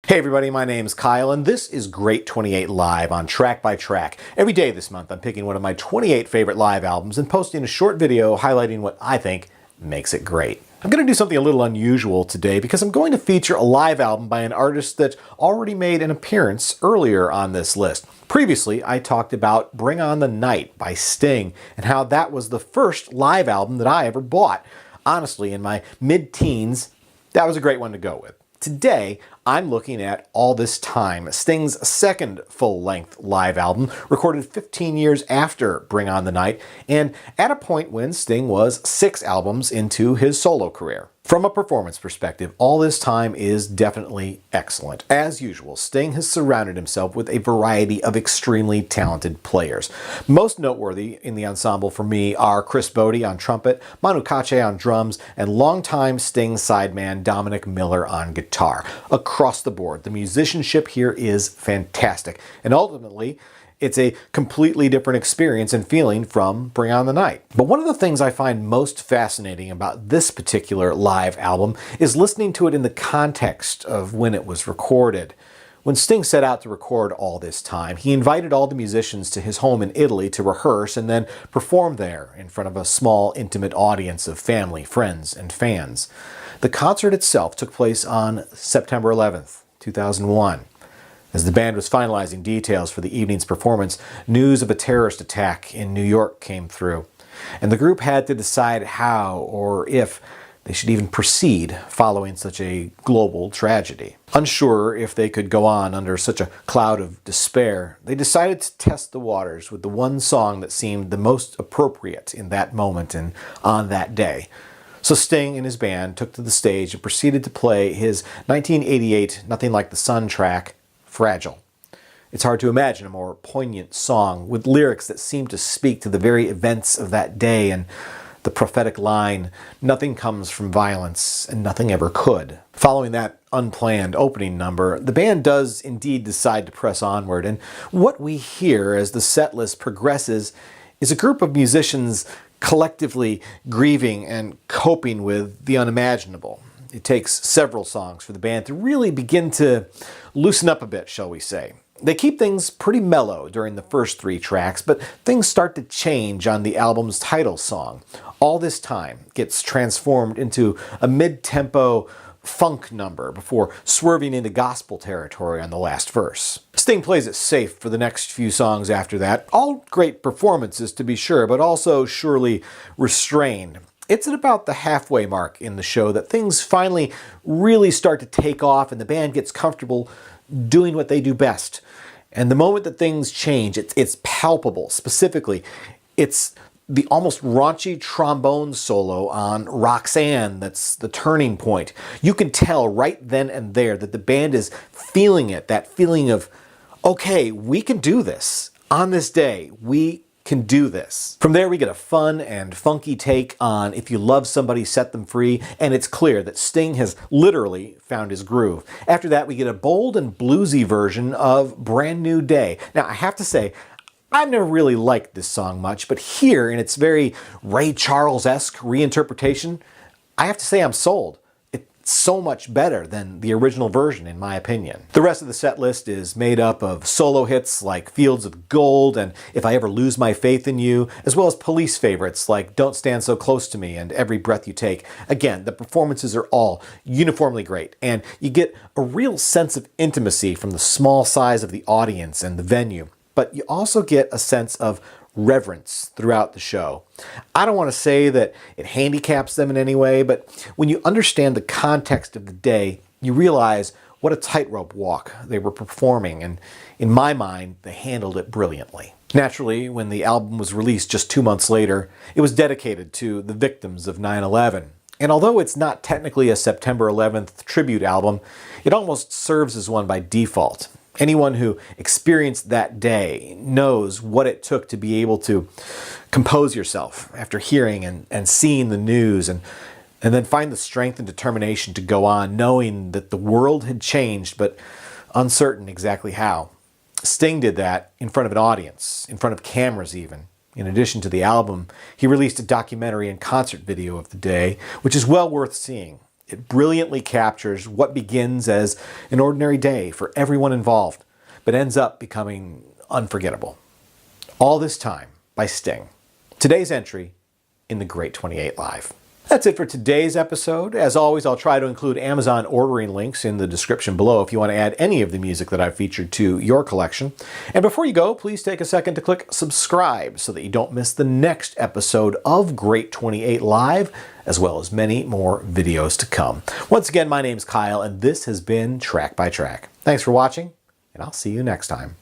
Hey everybody, my name's Kyle and this is Great 28 Live on Track by Track. Every day this month I'm picking one of my 28 favorite live albums and posting a short video highlighting what I think makes it great. I'm going to do something a little unusual today because I'm going to feature a live album by an artist that already made an appearance earlier on this list. Previously, I talked about Bring On the Night by Sting and how that was the first live album that I ever bought. Honestly, in my mid-teens, that was a great one to go with. Today, I'm looking at All This Time, Sting's second full-length live album, recorded 15 years after Bring On the Night, and at a point when Sting was 6 albums into his solo career. From a performance perspective, All This Time is definitely excellent. As usual, Sting has surrounded himself with a variety of extremely talented players. Most noteworthy in the ensemble for me are Chris Bodie on trumpet, Manu Katché on drums, and longtime Sting sideman Dominic Miller on guitar. Across the board, the musicianship here is fantastic, and ultimately, it's a completely different experience and feeling from Bring On the Night. But one of the things I find most fascinating about this particular live album is listening to it in the context of when it was recorded. When Sting set out to record All This Time, he invited all the musicians to his home in Italy to rehearse and then perform there in front of a small, intimate audience of family, friends, and fans. The concert itself took place on September 11th, 2001. As the band was finalizing details for the evening's performance, news of a terrorist attack in New York came through, and the group had to decide how or if they should even proceed following such a global tragedy. Unsure if they could go on under such a cloud of despair, they decided to test the waters with the one song that seemed the most appropriate in that moment and on that day. So Sting and his band took to the stage and proceeded to play his 1988 Nothing Like the Sun track, Fragile. It's hard to imagine a more poignant song with lyrics that seem to speak to the very events of that day and the prophetic line, "Nothing comes from violence and nothing ever could." Following that unplanned opening number, the band does indeed decide to press onward, and what we hear as the set list progresses is a group of musicians collectively grieving and coping with the unimaginable. It takes several songs for the band to really begin to loosen up a bit, shall we say. They keep things pretty mellow during the first 3 tracks, but things start to change on the album's title song. All This Time gets transformed into a mid-tempo funk number before swerving into gospel territory on the last verse. Sting plays it safe for the next few songs after that. All great performances, to be sure, but also surely restrained. It's at about the halfway mark in the show that things finally really start to take off and the band gets comfortable doing what they do best. And the moment that things change, it's palpable. Specifically, it's the almost raunchy trombone solo on Roxanne that's the turning point. You can tell right then and there that the band is feeling it, that feeling of, okay, we can do this. On this day, we can do this. From there we get a fun and funky take on If You Love Somebody, Set Them Free, and it's clear that Sting has literally found his groove. After that we get a bold and bluesy version of Brand New Day. Now I have to say, I've never really liked this song much, but here in its very Ray Charles-esque reinterpretation, I have to say I'm sold. So much better than the original version, in my opinion. The rest of the set list is made up of solo hits like Fields of Gold and If I Ever Lose My Faith in You, as well as Police favorites like Don't Stand So Close to Me and Every Breath You Take. Again, the performances are all uniformly great, and you get a real sense of intimacy from the small size of the audience and the venue, but you also get a sense of reverence throughout the show. I don't want to say that it handicaps them in any way, but when you understand the context of the day, you realize what a tightrope walk they were performing, and in my mind, they handled it brilliantly. Naturally, when the album was released just 2 months later, it was dedicated to the victims of 9/11. And although it's not technically a September 11th tribute album, it almost serves as one by default. Anyone who experienced that day knows what it took to be able to compose yourself after hearing and seeing the news and then find the strength and determination to go on knowing that the world had changed but uncertain exactly how. Sting did that in front of an audience, in front of cameras even. In addition to the album, he released a documentary and concert video of the day, which is well worth seeing. It brilliantly captures what begins as an ordinary day for everyone involved, but ends up becoming unforgettable. All This Time by Sting. Today's entry in the Great 28 Live. That's it for today's episode. As always, I'll try to include Amazon ordering links in the description below if you want to add any of the music that I've featured to your collection. And before you go, please take a second to click subscribe so that you don't miss the next episode of Great 28 Live, as well as many more videos to come. Once again, my name's Kyle, and this has been Track by Track. Thanks for watching, and I'll see you next time.